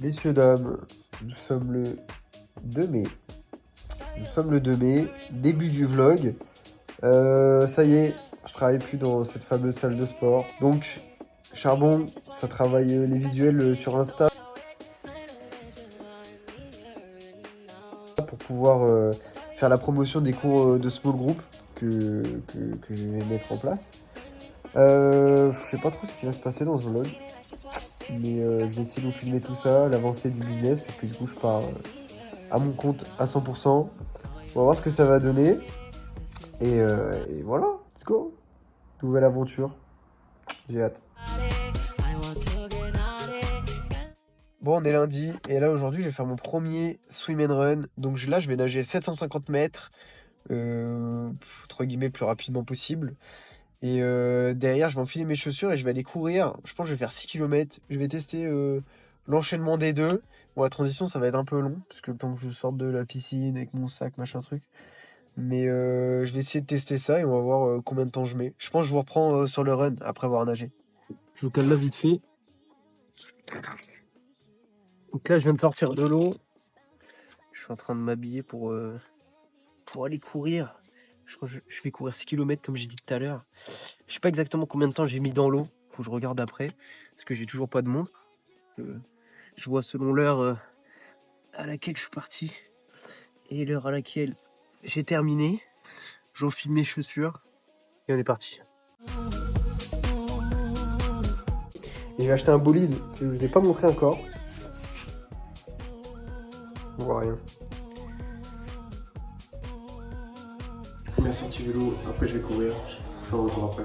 Messieurs, dames, nous sommes le 2 mai. Nous sommes le 2 mai, début du vlog. Ça y est, je travaille plus dans cette fameuse salle de sport. Donc, charbon, ça travaille les visuels sur Insta. Pour pouvoir faire la promotion des cours de small group que je vais mettre en place. Je sais pas trop ce qui va se passer dans ce vlog. Mais je vais essayer de vous filmer tout ça, l'avancée du business, parce que du coup je pars à mon compte à 100%. On va voir ce que ça va donner. Et voilà, let's go. Nouvelle aventure. J'ai hâte. Bon, on est lundi, et là aujourd'hui je vais faire mon premier swim and run. Donc là je vais nager 750 mètres, entre guillemets plus rapidement possible. Et derrière, je vais enfiler mes chaussures et je vais aller courir. Je pense que je vais faire 6 km. Je vais tester l'enchaînement des deux. Bon, la transition, ça va être un peu long, parce que le temps que je sorte de la piscine avec mon sac, machin truc. Mais je vais essayer de tester ça et on va voir combien de temps je mets. Je pense que je vous reprends sur le run après avoir nagé. Je vous cale là vite fait. Donc là, je viens de sortir de l'eau. Je suis en train de m'habiller pour aller courir. Je crois que je vais courir 6 km comme j'ai dit tout à l'heure. Je sais pas exactement combien de temps j'ai mis dans l'eau. Faut que je regarde après. Parce que j'ai toujours pas de montre. Je vois selon l'heure à laquelle je suis parti. Et l'heure à laquelle j'ai terminé. J'enfile mes chaussures. Et on est parti. Et j'ai acheté un bolide que je vous ai pas montré encore. On voit rien. Première sortie vélo, après je vais courir, je fais un retour après.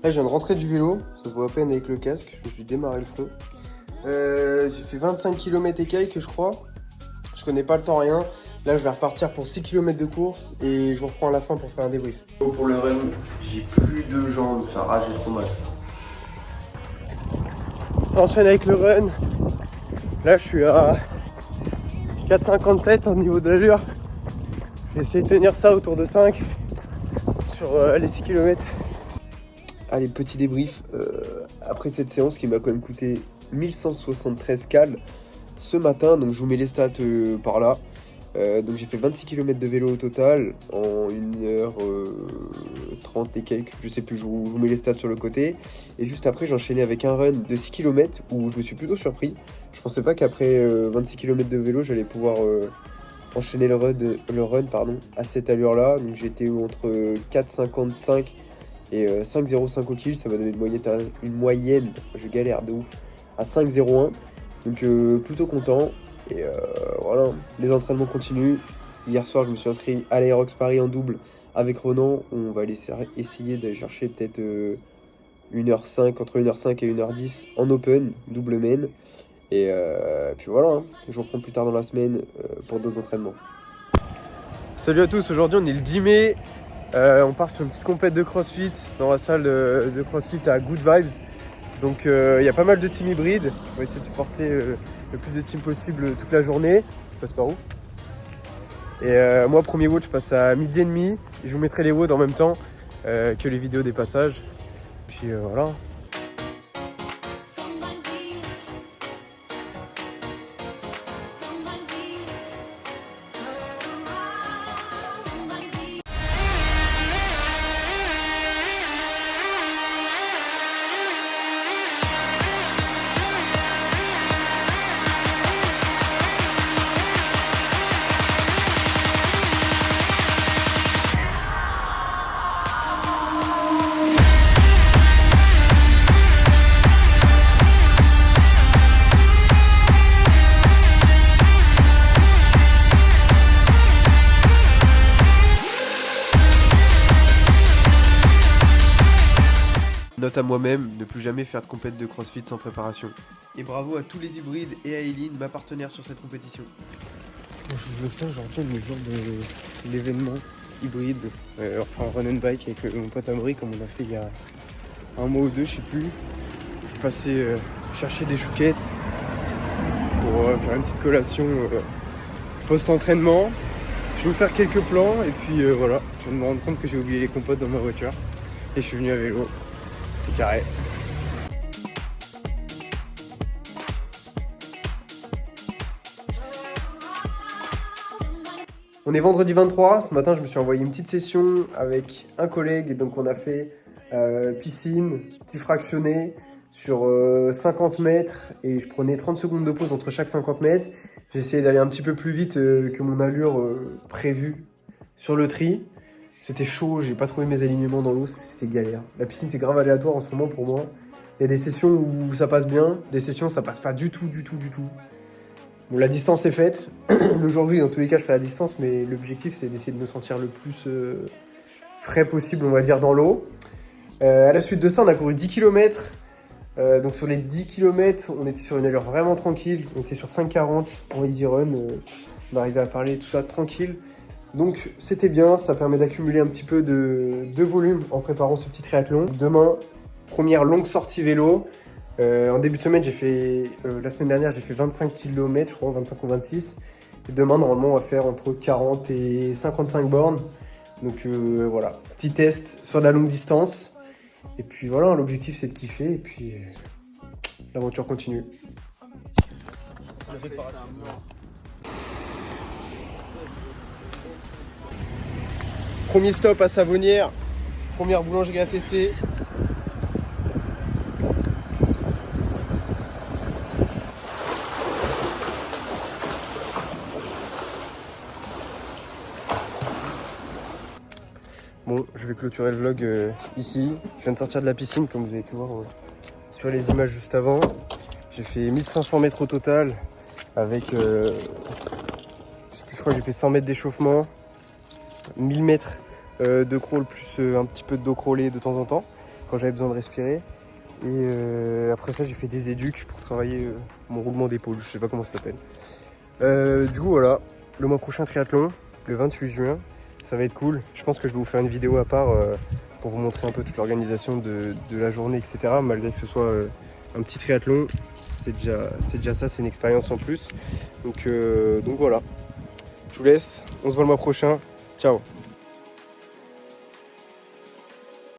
Là je viens de rentrer du vélo, ça se voit à peine avec le casque, je me suis démarré le feu. J'ai fait 25 km et quelques je crois, je connais pas le temps rien. Là je vais repartir pour 6 km de course et je vous reprends à la fin pour faire un débrief. Pour le run, j'ai plus de jambes, ça rage, j'ai trop mal. Ça enchaîne avec le run. Là, je suis à 4,57 au niveau de l'allure. Je vais essayer de tenir ça autour de 5 sur les 6 km. Allez, petit débrief. Après cette séance qui m'a quand même coûté 1173 cales ce matin. Donc, je vous mets les stats par là. Donc, j'ai fait 26 km de vélo au total en 1h30 et quelques. Je sais plus, je vous mets les stats sur le côté. Et juste après, j'ai enchaîné avec un run de 6 km où je me suis plutôt surpris. Je pensais pas qu'après 26 km de vélo, j'allais pouvoir enchaîner le run à cette allure-là. Donc j'étais entre 4,55 et 5,05 au kill. Ça m'a donné une moyenne, je galère de ouf, à 5,01. Donc plutôt content. Et voilà, les entraînements continuent. Hier soir, je me suis inscrit à l'Aerox Paris en double avec Ronan. On va essayer d'aller chercher peut-être 1h05, entre 1h05 et 1h10 en open, double main. Et puis voilà, hein. Je vous reprends plus tard dans la semaine pour d'autres entraînements. Salut à tous, aujourd'hui on est le 10 mai. On part sur une petite compète de CrossFit dans la salle de CrossFit à Good Vibes. Donc il y a pas mal de teams hybrides. On va essayer de supporter le plus de teams possible toute la journée. Je passe par où? Et moi, premier WOD, je passe à 12h30. Je vous mettrai les WOD en même temps que les vidéos des passages. Puis voilà. Note à moi-même, ne plus jamais faire de compète de CrossFit sans préparation. Et bravo à tous les hybrides et à Eileen, ma partenaire sur cette compétition. Je veux que ça, j'enchaîne le jour de l'événement hybride, enfin run and bike avec mon pote Amaury, comme on a fait il y a un mois ou deux, je sais plus. Je suis passé chercher des chouquettes pour faire une petite collation post-entraînement. Je vais vous faire quelques plans et puis voilà, je viens de me rendre compte que j'ai oublié les compotes dans ma voiture. et je suis venu à vélo. C'est carré. On est vendredi 23, ce matin je me suis envoyé une petite session avec un collègue, et donc on a fait piscine, petit fractionné sur 50 mètres et je prenais 30 secondes de pause entre chaque 50 mètres. J'ai essayé d'aller un petit peu plus vite que mon allure prévue sur le tri. C'était chaud, j'ai pas trouvé mes alignements dans l'eau, c'était galère. La piscine c'est grave aléatoire en ce moment pour moi. Il y a des sessions où ça passe bien, des sessions où ça passe pas du tout. Bon, la distance est faite. Le jour J, dans tous les cas, je ferai la distance, mais l'objectif, c'est d'essayer de me sentir le plus frais possible, on va dire, dans l'eau. À la suite de ça, on a couru 10 km. Donc sur les 10 km, on était sur une allure vraiment tranquille. On était sur 5,40 en easy run. On arrivait à parler, tout ça, tranquille. Donc c'était bien, ça permet d'accumuler un petit peu de volume en préparant ce petit triathlon. Demain, première longue sortie vélo. En début de semaine, la semaine dernière, j'ai fait 25 km, je crois, 25 ou 26. Et demain, normalement, on va faire entre 40 et 55 bornes. Donc voilà, petit test sur la longue distance. Et puis voilà, l'objectif, c'est de kiffer. Et puis l'aventure continue. Premier stop à Savonnières. Première boulangerie à tester. Bon, je vais clôturer le vlog ici. Je viens de sortir de la piscine, comme vous avez pu voir sur les images juste avant. J'ai fait 1500 mètres au total, avec, je crois que j'ai fait 100 mètres d'échauffement, 1000 mètres de crawl, plus un petit peu de dos crawlé de temps en temps, quand j'avais besoin de respirer. Et après ça, j'ai fait des éducs pour travailler mon roulement d'épaule, je sais pas comment ça s'appelle. Du coup, voilà, le mois prochain triathlon, le 28 juin. Ça va être cool. Je pense que je vais vous faire une vidéo à part pour vous montrer un peu toute l'organisation de la journée, etc. Malgré que ce soit un petit triathlon, c'est déjà ça, c'est une expérience en plus. Donc voilà. Je vous laisse. On se voit le mois prochain. Ciao.